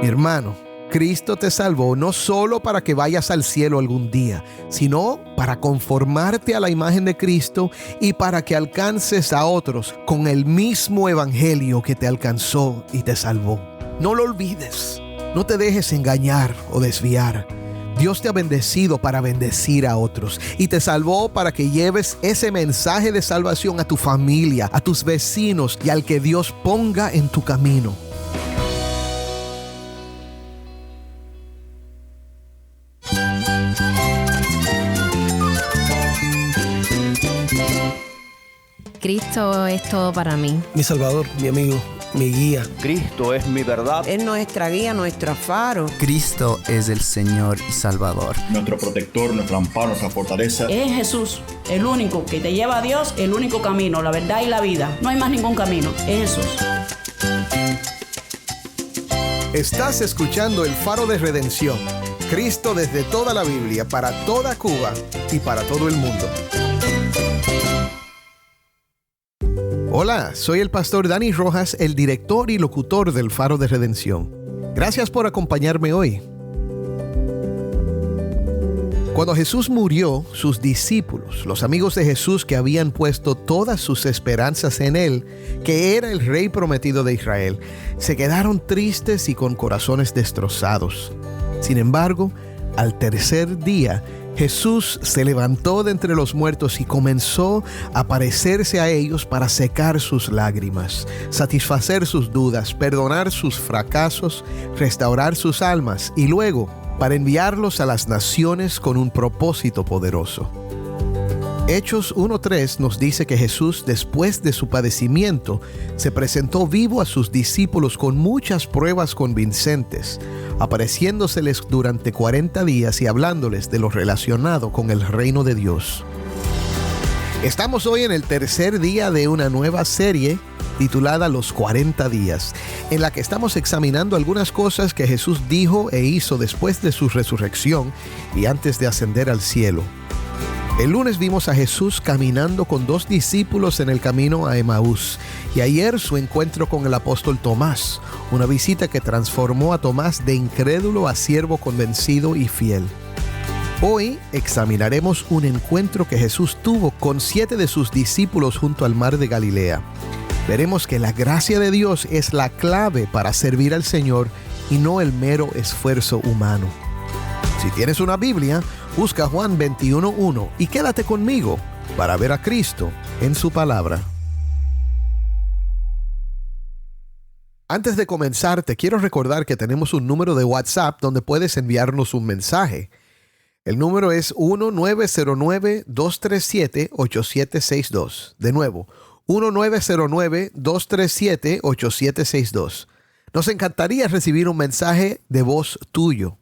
Mi hermano, Cristo te salvó no solo para que vayas al cielo algún día, sino para conformarte a la imagen de Cristo y para que alcances a otros con el mismo evangelio que te alcanzó y te salvó. No lo olvides, no te dejes engañar o desviar. Dios te ha bendecido para bendecir a otros y te salvó para que lleves ese mensaje de salvación a tu familia, a tus vecinos y al que Dios ponga en tu camino. Cristo es todo para mí. Mi Salvador, mi amigo, mi guía. Cristo es mi verdad. Es nuestra guía, nuestro faro. Cristo es el Señor y Salvador. Nuestro protector, nuestro amparo, nuestra fortaleza. Es Jesús, el único que te lleva a Dios, el único camino, la verdad y la vida. No hay más ningún camino, es Jesús. Estás escuchando El Faro de Redención. Cristo desde toda la Biblia, para toda Cuba y para todo el mundo. Hola, soy el pastor Dani Rojas, el director y locutor del Faro de Redención. Gracias por acompañarme hoy. Cuando Jesús murió, sus discípulos, los amigos de Jesús que habían puesto todas sus esperanzas en Él, que era el Rey prometido de Israel, se quedaron tristes y con corazones destrozados. Sin embargo, al tercer día, Jesús se levantó de entre los muertos y comenzó a aparecerse a ellos para secar sus lágrimas, satisfacer sus dudas, perdonar sus fracasos, restaurar sus almas y luego para enviarlos a las naciones con un propósito poderoso. Hechos 1:3 nos dice que Jesús, después de su padecimiento, se presentó vivo a sus discípulos con muchas pruebas convincentes, apareciéndoseles durante 40 días y hablándoles de lo relacionado con el reino de Dios. Estamos hoy en el tercer día de una nueva serie titulada Los 40 días, en la que estamos examinando algunas cosas que Jesús dijo e hizo después de su resurrección y antes de ascender al cielo. El lunes vimos a Jesús caminando con 2 discípulos en el camino a Emaús y ayer su encuentro con el apóstol Tomás, una visita que transformó a Tomás de incrédulo a siervo convencido y fiel. Hoy examinaremos un encuentro que Jesús tuvo con 7 de sus discípulos junto al mar de Galilea. Veremos que la gracia de Dios es la clave para servir al Señor y no el mero esfuerzo humano. Si tienes una Biblia, busca Juan 21:1 y quédate conmigo para ver a Cristo en su palabra. Antes de comenzar, te quiero recordar que tenemos un número de WhatsApp donde puedes enviarnos un mensaje. El número es 1-909-237-8762. De nuevo, 1-909-237-8762. Nos encantaría recibir un mensaje de voz tuyo.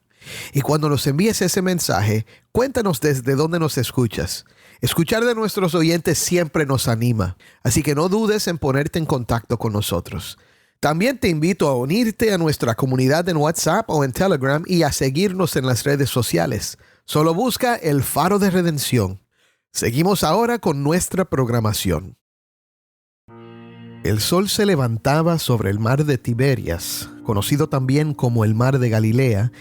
Y cuando nos envíes ese mensaje, cuéntanos desde dónde nos escuchas. Escuchar de nuestros oyentes siempre nos anima, así que no dudes en ponerte en contacto con nosotros. También te invito a unirte a nuestra comunidad en WhatsApp o en Telegram y a seguirnos en las redes sociales. Solo busca El Faro de Redención. Seguimos ahora con nuestra programación. El sol se levantaba sobre el mar de Tiberias, conocido también como el mar de Galilea,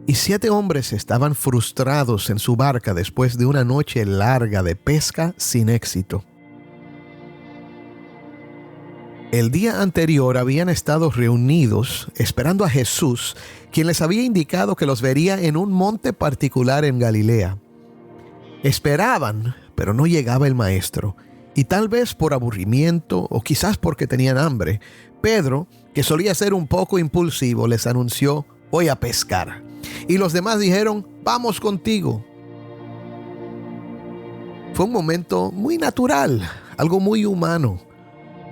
y 7 hombres estaban frustrados en su barca después de una noche larga de pesca sin éxito. El día anterior habían estado reunidos esperando a Jesús, quien les había indicado que los vería en un monte particular en Galilea. Esperaban, pero no llegaba el maestro, y tal vez por aburrimiento o quizás porque tenían hambre, Pedro, que solía ser un poco impulsivo, les anunció: voy a pescar. Y los demás dijeron: vamos contigo. Fue un momento muy natural, algo muy humano.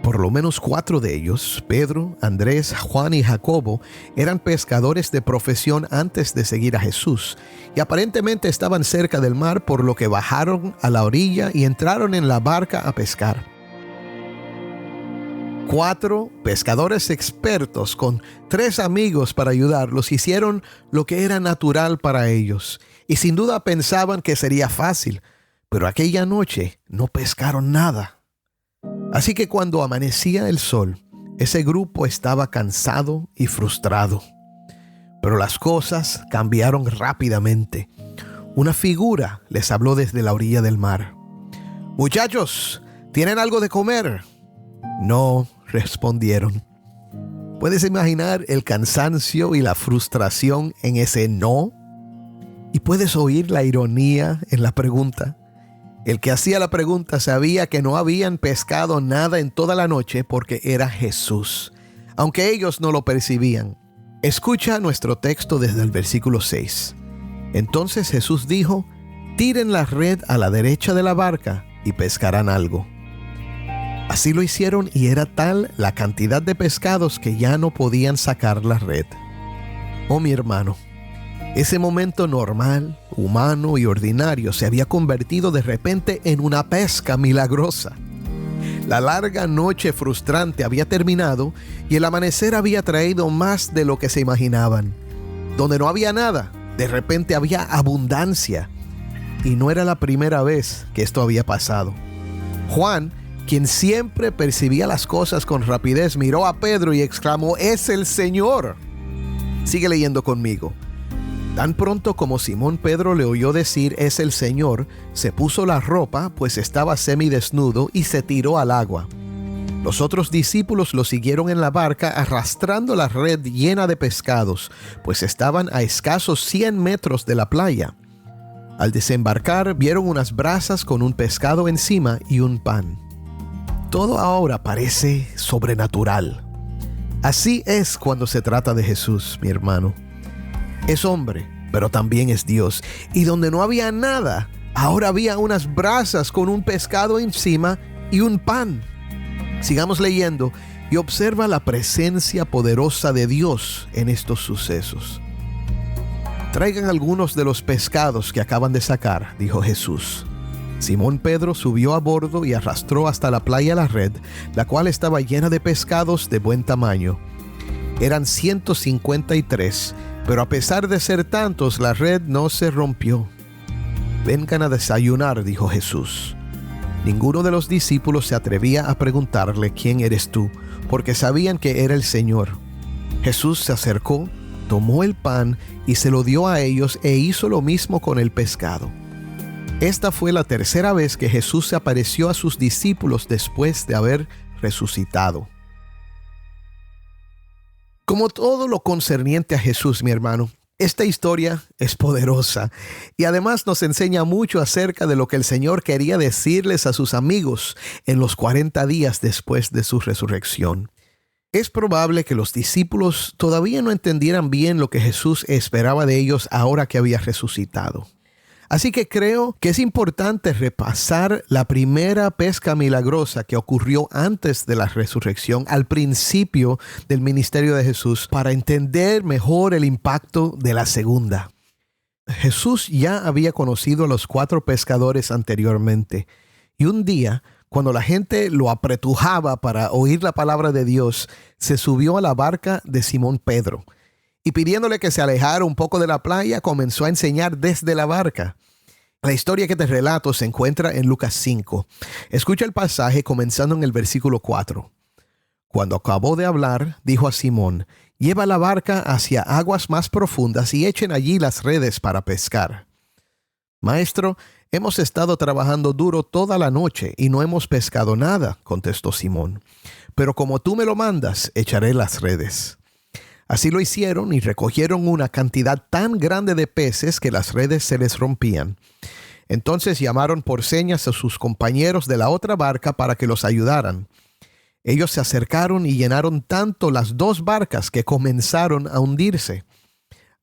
Por lo menos 4 de ellos, Pedro, Andrés, Juan y Jacobo, eran pescadores de profesión antes de seguir a Jesús, y aparentemente estaban cerca del mar, por lo que bajaron a la orilla y entraron en la barca a pescar. 4 pescadores expertos con 3 amigos para ayudarlos hicieron lo que era natural para ellos, y sin duda pensaban que sería fácil, pero aquella noche no pescaron nada. Así que cuando amanecía el sol, ese grupo estaba cansado y frustrado. Pero las cosas cambiaron rápidamente. Una figura les habló desde la orilla del mar. «Muchachos, ¿tienen algo de comer?» «No», respondieron. ¿Puedes imaginar el cansancio y la frustración en ese no? ¿Y puedes oír la ironía en la pregunta? El que hacía la pregunta sabía que no habían pescado nada en toda la noche porque era Jesús, aunque ellos no lo percibían. Escucha nuestro texto desde el versículo 6. Entonces Jesús dijo: «Tiren la red a la derecha de la barca y pescarán algo». Así lo hicieron y era tal la cantidad de pescados que ya no podían sacar la red. Oh, mi hermano, ese momento normal, humano y ordinario se había convertido de repente en una pesca milagrosa. La larga noche frustrante había terminado y el amanecer había traído más de lo que se imaginaban. Donde no había nada, de repente había abundancia. Y no era la primera vez que esto había pasado. Juan, quien siempre percibía las cosas con rapidez, miró a Pedro y exclamó: «¡Es el Señor!». Sigue leyendo conmigo. Tan pronto como Simón Pedro le oyó decir «es el Señor», se puso la ropa, pues estaba semidesnudo, y se tiró al agua. Los otros discípulos lo siguieron en la barca arrastrando la red llena de pescados, pues estaban a escasos 100 metros de la playa. Al desembarcar vieron unas brasas con un pescado encima y un pan. Todo ahora parece sobrenatural. Así es cuando se trata de Jesús, mi hermano. Es hombre, pero también es Dios. Y donde no había nada, ahora había unas brasas con un pescado encima y un pan. Sigamos leyendo y observa la presencia poderosa de Dios en estos sucesos. «Traigan algunos de los pescados que acaban de sacar», dijo Jesús. Simón Pedro subió a bordo y arrastró hasta la playa la red, la cual estaba llena de pescados de buen tamaño. Eran 153, pero a pesar de ser tantos, la red no se rompió. «Vengan a desayunar», dijo Jesús. Ninguno de los discípulos se atrevía a preguntarle: «¿Quién eres tú?», porque sabían que era el Señor. Jesús se acercó, tomó el pan y se lo dio a ellos e hizo lo mismo con el pescado. Esta fue la tercera vez que Jesús se apareció a sus discípulos después de haber resucitado. Como todo lo concerniente a Jesús, mi hermano, esta historia es poderosa y además nos enseña mucho acerca de lo que el Señor quería decirles a sus amigos en los 40 días después de su resurrección. Es probable que los discípulos todavía no entendieran bien lo que Jesús esperaba de ellos ahora que había resucitado. Así que creo que es importante repasar la primera pesca milagrosa que ocurrió antes de la resurrección, al principio del ministerio de Jesús, para entender mejor el impacto de la segunda. Jesús ya había conocido a los 4 pescadores anteriormente, y un día, cuando la gente lo apretujaba para oír la palabra de Dios, se subió a la barca de Simón Pedro. Y pidiéndole que se alejara un poco de la playa, comenzó a enseñar desde la barca. La historia que te relato se encuentra en Lucas 5. Escucha el pasaje comenzando en el versículo 4. Cuando acabó de hablar, dijo a Simón: «Lleva la barca hacia aguas más profundas y echen allí las redes para pescar». «Maestro, hemos estado trabajando duro toda la noche y no hemos pescado nada», contestó Simón. «Pero como tú me lo mandas, echaré las redes». Así lo hicieron y recogieron una cantidad tan grande de peces que las redes se les rompían. Entonces llamaron por señas a sus compañeros de la otra barca para que los ayudaran. Ellos se acercaron y llenaron tanto las 2 barcas que comenzaron a hundirse.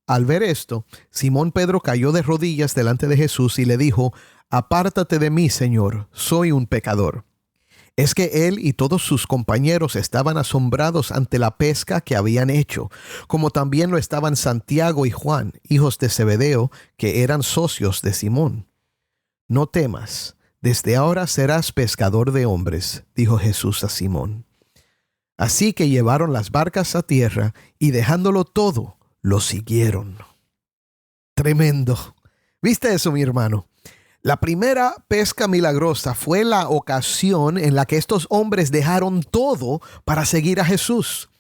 Al ver esto, Simón Pedro cayó de rodillas delante de Jesús y le dijo: «Apártate de mí, Señor, soy un pecador». Es que él y todos sus compañeros estaban asombrados ante la pesca que habían hecho, como también lo estaban Santiago y Juan, hijos de Zebedeo, que eran socios de Simón. «No temas, desde ahora serás pescador de hombres», dijo Jesús a Simón. Así que llevaron las barcas a tierra y dejándolo todo, lo siguieron. Tremendo. ¿Viste eso, mi hermano? La primera pesca milagrosa fue la ocasión en la que estos hombres dejaron todo para seguir a Jesús.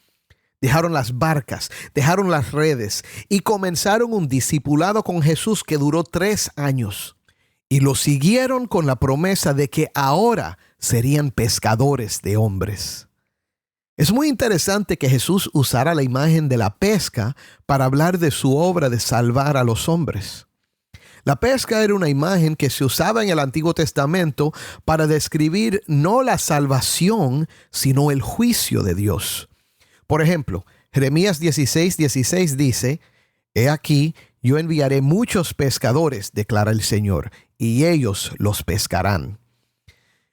Dejaron las barcas, dejaron las redes y comenzaron un discipulado con Jesús que duró 3 años. Y lo siguieron con la promesa de que ahora serían pescadores de hombres. Es muy interesante que Jesús usara la imagen de la pesca para hablar de su obra de salvar a los hombres. La pesca era una imagen que se usaba en el Antiguo Testamento para describir no la salvación, sino el juicio de Dios. Por ejemplo, Jeremías 16:16 dice: «He aquí, yo enviaré muchos pescadores, declara el Señor, y ellos los pescarán».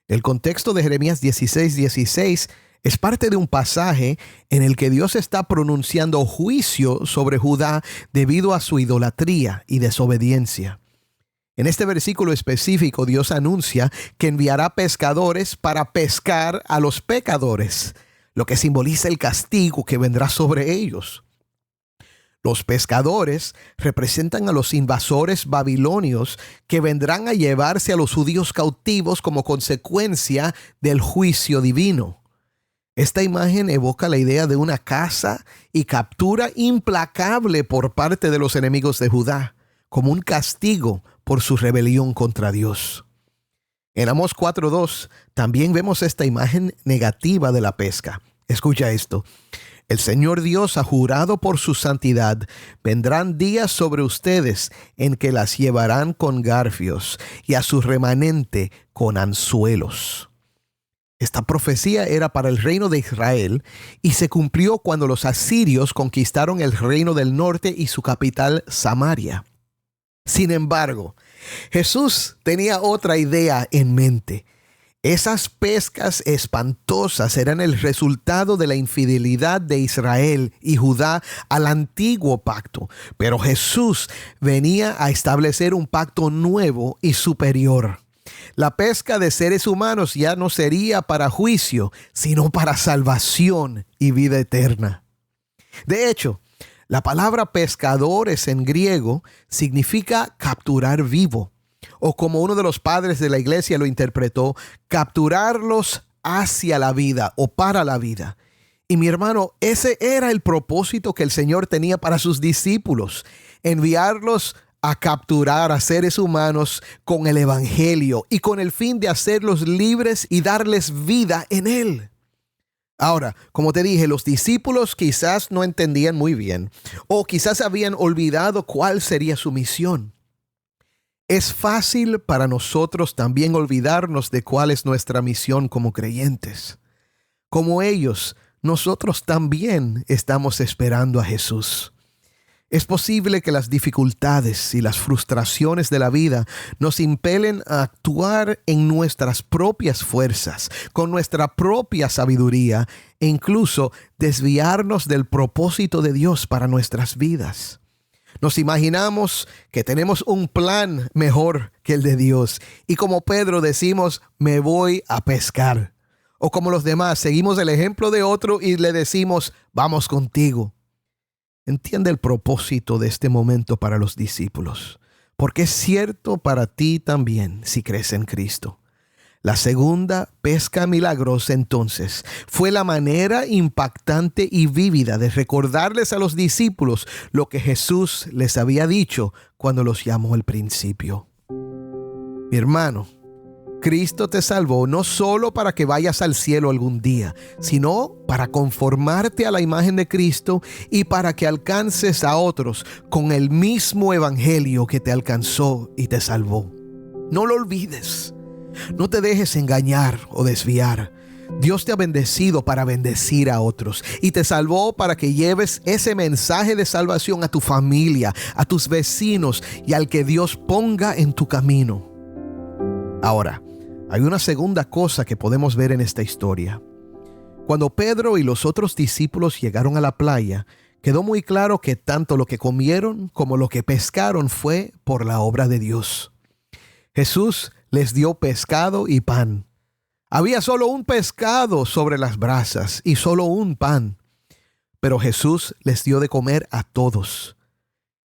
El contexto de Jeremías 16:16 es parte de un pasaje en el que Dios está pronunciando juicio sobre Judá debido a su idolatría y desobediencia. En este versículo específico, Dios anuncia que enviará pescadores para pescar a los pecadores, lo que simboliza el castigo que vendrá sobre ellos. Los pescadores representan a los invasores babilonios que vendrán a llevarse a los judíos cautivos como consecuencia del juicio divino. Esta imagen evoca la idea de una caza y captura implacable por parte de los enemigos de Judá, como un castigo por su rebelión contra Dios. En Amós 4:2 también vemos esta imagen negativa de la pesca. Escucha esto: «El Señor Dios ha jurado por su santidad, vendrán días sobre ustedes en que las llevarán con garfios y a su remanente con anzuelos». Esta profecía era para el reino de Israel y se cumplió cuando los asirios conquistaron el reino del norte y su capital, Samaria. Sin embargo, Jesús tenía otra idea en mente. Esas pescas espantosas eran el resultado de la infidelidad de Israel y Judá al antiguo pacto, pero Jesús venía a establecer un pacto nuevo y superior. La pesca de seres humanos ya no sería para juicio, sino para salvación y vida eterna. De hecho, la palabra pescadores en griego significa capturar vivo, o como uno de los padres de la iglesia lo interpretó, capturarlos hacia la vida o para la vida. Y mi hermano, ese era el propósito que el Señor tenía para sus discípulos, enviarlos a capturar a seres humanos con el evangelio y con el fin de hacerlos libres y darles vida en él. Ahora, como te dije, los discípulos quizás no entendían muy bien o quizás habían olvidado cuál sería su misión. Es fácil para nosotros también olvidarnos de cuál es nuestra misión como creyentes. Como ellos, nosotros también estamos esperando a Jesús. Es posible que las dificultades y las frustraciones de la vida nos impelen a actuar en nuestras propias fuerzas, con nuestra propia sabiduría e incluso desviarnos del propósito de Dios para nuestras vidas. Nos imaginamos que tenemos un plan mejor que el de Dios y como Pedro decimos, me voy a pescar. O como los demás, seguimos el ejemplo de otro y le decimos, vamos contigo. Entiende el propósito de este momento para los discípulos, porque es cierto para ti también si crees en Cristo. La segunda pesca milagrosa entonces fue la manera impactante y vívida de recordarles a los discípulos lo que Jesús les había dicho cuando los llamó al principio. Mi hermano, Cristo te salvó no solo para que vayas al cielo algún día, sino para conformarte a la imagen de Cristo y para que alcances a otros con el mismo evangelio que te alcanzó y te salvó. No lo olvides. No te dejes engañar o desviar. Dios te ha bendecido para bendecir a otros y te salvó para que lleves ese mensaje de salvación a tu familia, a tus vecinos y al que Dios ponga en tu camino. Ahora, hay una segunda cosa que podemos ver en esta historia. Cuando Pedro y los otros discípulos llegaron a la playa, quedó muy claro que tanto lo que comieron como lo que pescaron fue por la obra de Dios. Jesús les dio pescado y pan. Había solo un pescado sobre las brasas y solo un pan. Pero Jesús les dio de comer a todos.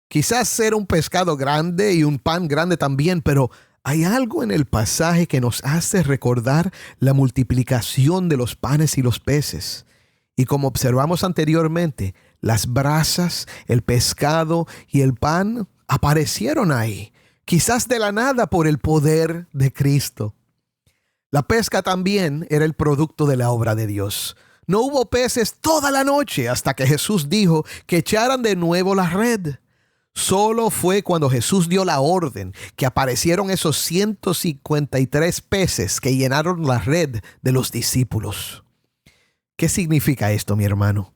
Quizás era un pescado grande y un pan grande también, pero hay algo en el pasaje que nos hace recordar la multiplicación de los panes y los peces. Y como observamos anteriormente, las brasas, el pescado y el pan aparecieron ahí, quizás de la nada por el poder de Cristo. La pesca también era el producto de la obra de Dios. No hubo peces toda la noche hasta que Jesús dijo que echaran de nuevo la red. Solo fue cuando Jesús dio la orden que aparecieron esos 153 peces que llenaron la red de los discípulos. ¿Qué significa esto, mi hermano?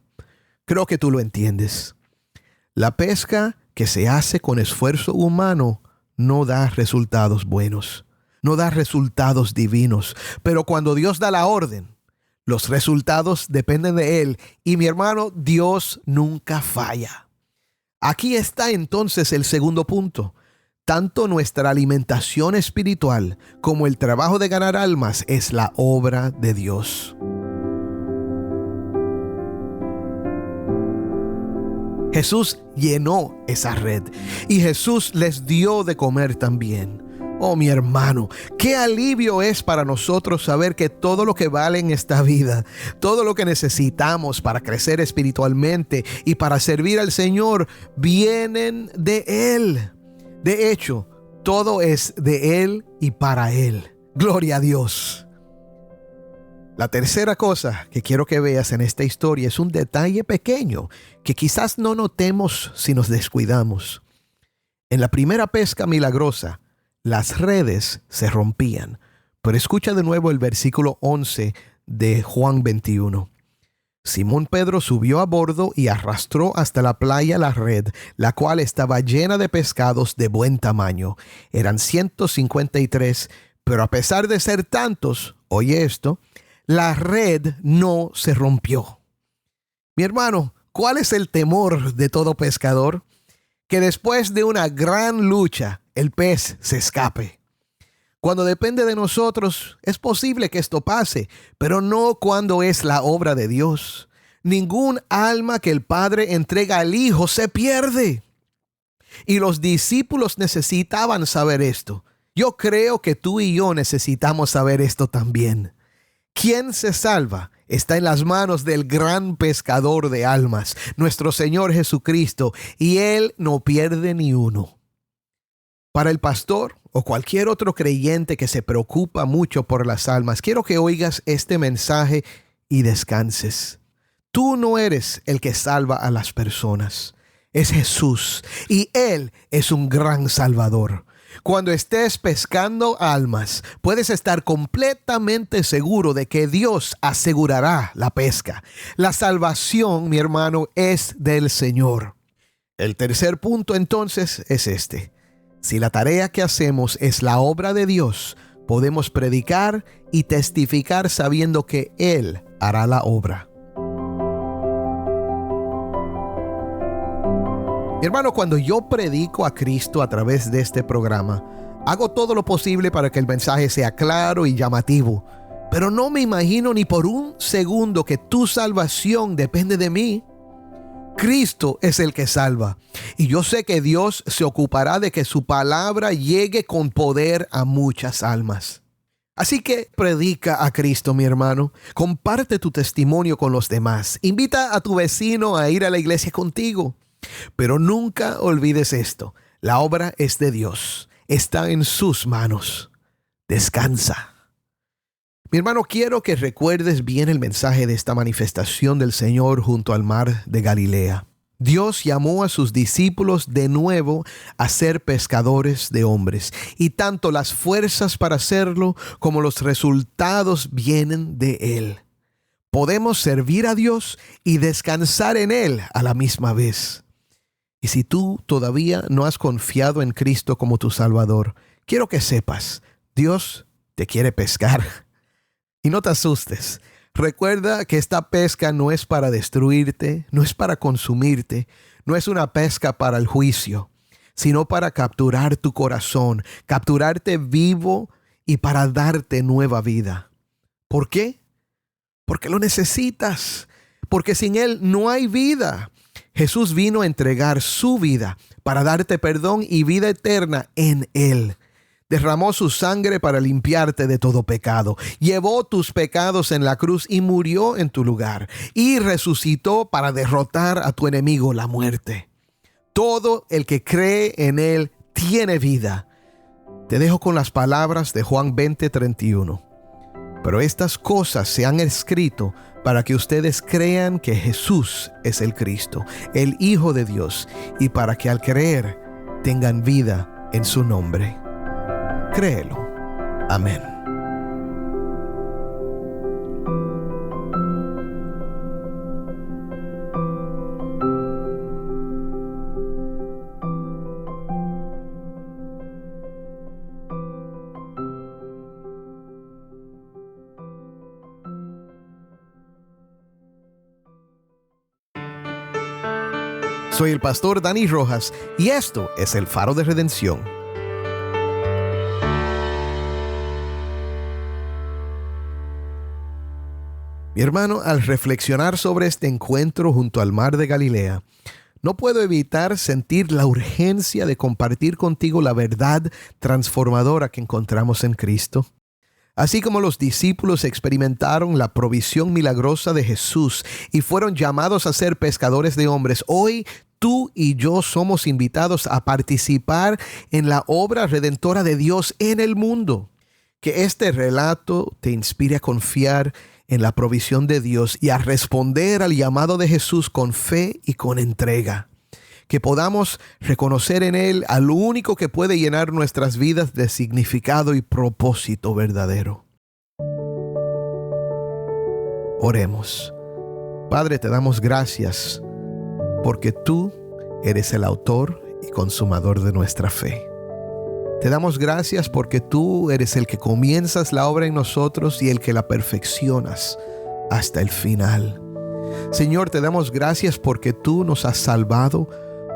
Creo que tú lo entiendes. La pesca que se hace con esfuerzo humano no da resultados buenos, no da resultados divinos. Pero cuando Dios da la orden, los resultados dependen de Él. Y mi hermano, Dios nunca falla. Aquí está entonces el segundo punto. Tanto nuestra alimentación espiritual como el trabajo de ganar almas es la obra de Dios. Jesús llenó esa red y Jesús les dio de comer también. Oh, mi hermano, qué alivio es para nosotros saber que todo lo que vale en esta vida, todo lo que necesitamos para crecer espiritualmente y para servir al Señor, vienen de Él. De hecho, todo es de Él y para Él. Gloria a Dios. La tercera cosa que quiero que veas en esta historia es un detalle pequeño que quizás no notemos si nos descuidamos. En la primera pesca milagrosa, las redes se rompían. Pero escucha de nuevo el versículo 11 de Juan 21. Simón Pedro subió a bordo y arrastró hasta la playa la red, la cual estaba llena de pescados de buen tamaño. Eran 153, pero a pesar de ser tantos, oye esto, la red no se rompió. Mi hermano, ¿cuál es el temor de todo pescador? Que después de una gran lucha, el pez se escape. Cuando depende de nosotros, es posible que esto pase, pero no cuando es la obra de Dios. Ningún alma que el Padre entrega al Hijo se pierde. Y los discípulos necesitaban saber esto. Yo creo que tú y yo necesitamos saber esto también. ¿Quién se salva? Está en las manos del gran pescador de almas, nuestro Señor Jesucristo, y Él no pierde ni uno. Para el pastor o cualquier otro creyente que se preocupa mucho por las almas, quiero que oigas este mensaje y descanses. Tú no eres el que salva a las personas, es Jesús, y Él es un gran salvador. Cuando estés pescando almas, puedes estar completamente seguro de que Dios asegurará la pesca. La salvación, mi hermano, es del Señor. El tercer punto entonces es este. Si la tarea que hacemos es la obra de Dios, podemos predicar y testificar sabiendo que Él hará la obra. Mi hermano, cuando yo predico a Cristo a través de este programa, hago todo lo posible para que el mensaje sea claro y llamativo. Pero no me imagino ni por un segundo que tu salvación depende de mí. Cristo es el que salva. Y yo sé que Dios se ocupará de que su palabra llegue con poder a muchas almas. Así que predica a Cristo, mi hermano. Comparte tu testimonio con los demás. Invita a tu vecino a ir a la iglesia contigo. Pero nunca olvides esto. La obra es de Dios. Está en sus manos. Descansa. Mi hermano, quiero que recuerdes bien el mensaje de esta manifestación del Señor junto al mar de Galilea. Dios llamó a sus discípulos de nuevo a ser pescadores de hombres. Y tanto las fuerzas para hacerlo como los resultados vienen de Él. Podemos servir a Dios y descansar en Él a la misma vez. Y si tú todavía no has confiado en Cristo como tu Salvador, quiero que sepas, Dios te quiere pescar. Y no te asustes. Recuerda que esta pesca no es para destruirte, no es para consumirte, no es una pesca para el juicio, sino para capturar tu corazón, capturarte vivo y para darte nueva vida. ¿Por qué? Porque lo necesitas, porque sin Él no hay vida. Jesús vino a entregar su vida para darte perdón y vida eterna en Él. Derramó su sangre para limpiarte de todo pecado. Llevó tus pecados en la cruz y murió en tu lugar. Y resucitó para derrotar a tu enemigo, la muerte. Todo el que cree en Él tiene vida. Te dejo con las palabras de Juan 20:31. Pero estas cosas se han escrito para que ustedes crean que Jesús es el Cristo, el Hijo de Dios, y para que al creer tengan vida en su nombre. Créelo. Amén. Soy el pastor Dani Rojas y esto es el Faro de Redención. Mi hermano, al reflexionar sobre este encuentro junto al mar de Galilea, no puedo evitar sentir la urgencia de compartir contigo la verdad transformadora que encontramos en Cristo. Así como los discípulos experimentaron la provisión milagrosa de Jesús y fueron llamados a ser pescadores de hombres, hoy tú y yo somos invitados a participar en la obra redentora de Dios en el mundo. Que este relato te inspire a confiar en la provisión de Dios y a responder al llamado de Jesús con fe y con entrega. Que podamos reconocer en Él al único que puede llenar nuestras vidas de significado y propósito verdadero. Oremos. Padre, te damos gracias porque tú eres el autor y consumador de nuestra fe. Te damos gracias porque tú eres el que comienzas la obra en nosotros y el que la perfeccionas hasta el final. Señor, te damos gracias porque tú nos has salvado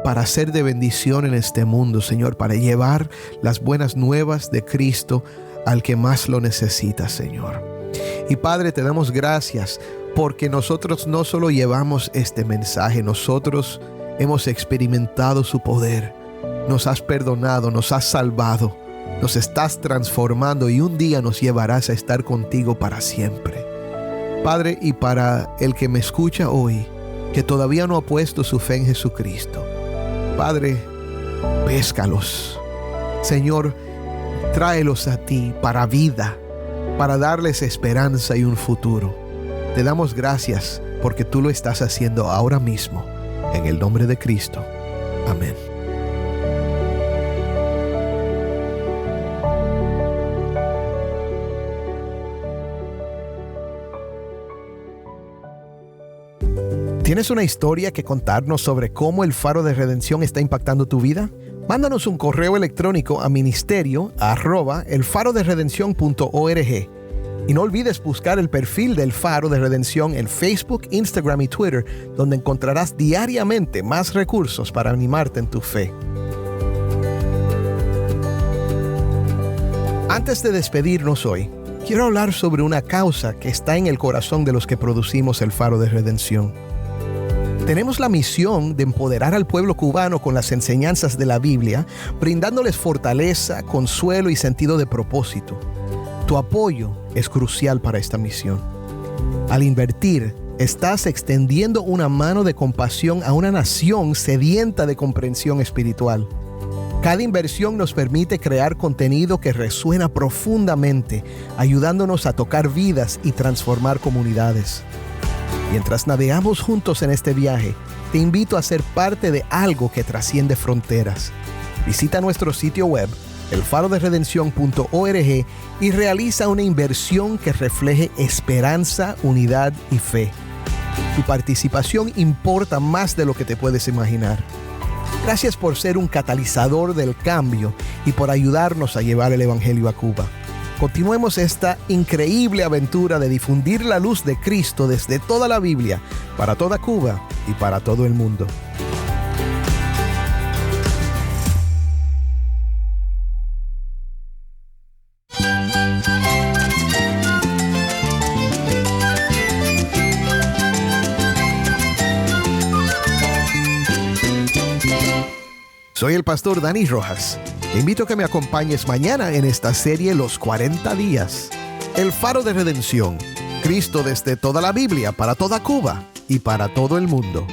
para ser de bendición en este mundo, Señor, para llevar las buenas nuevas de Cristo al que más lo necesita, Señor. Y Padre, te damos gracias porque nosotros no solo llevamos este mensaje, nosotros hemos experimentado su poder. Nos has perdonado, nos has salvado, nos estás transformando y un día nos llevarás a estar contigo para siempre. Padre, y para el que me escucha hoy, que todavía no ha puesto su fe en Jesucristo, Padre, péscalos. Señor, tráelos a ti para vida, para darles esperanza y un futuro. Te damos gracias porque tú lo estás haciendo ahora mismo. En el nombre de Cristo. Amén. ¿Tienes una historia que contarnos sobre cómo el Faro de Redención está impactando tu vida? Mándanos un correo electrónico a ministerio@elfaroderedencion.org. Y no olvides buscar el perfil del Faro de Redención en Facebook, Instagram y Twitter, donde encontrarás diariamente más recursos para animarte en tu fe. Antes de despedirnos hoy, quiero hablar sobre una causa que está en el corazón de los que producimos el Faro de Redención. Tenemos la misión de empoderar al pueblo cubano con las enseñanzas de la Biblia, brindándoles fortaleza, consuelo y sentido de propósito. Tu apoyo es crucial para esta misión. Al invertir, estás extendiendo una mano de compasión a una nación sedienta de comprensión espiritual. Cada inversión nos permite crear contenido que resuena profundamente, ayudándonos a tocar vidas y transformar comunidades. Mientras navegamos juntos en este viaje, te invito a ser parte de algo que trasciende fronteras. Visita nuestro sitio web, elfaroderedencion.org, y realiza una inversión que refleje esperanza, unidad y fe. Tu participación importa más de lo que te puedes imaginar. Gracias por ser un catalizador del cambio y por ayudarnos a llevar el Evangelio a Cuba. Continuemos esta increíble aventura de difundir la luz de Cristo desde toda la Biblia, para toda Cuba y para todo el mundo. Soy el pastor Dani Rojas. Te invito a que me acompañes mañana en esta serie Los 40 días. El faro de redención. Cristo desde toda la Biblia, para toda Cuba y para todo el mundo.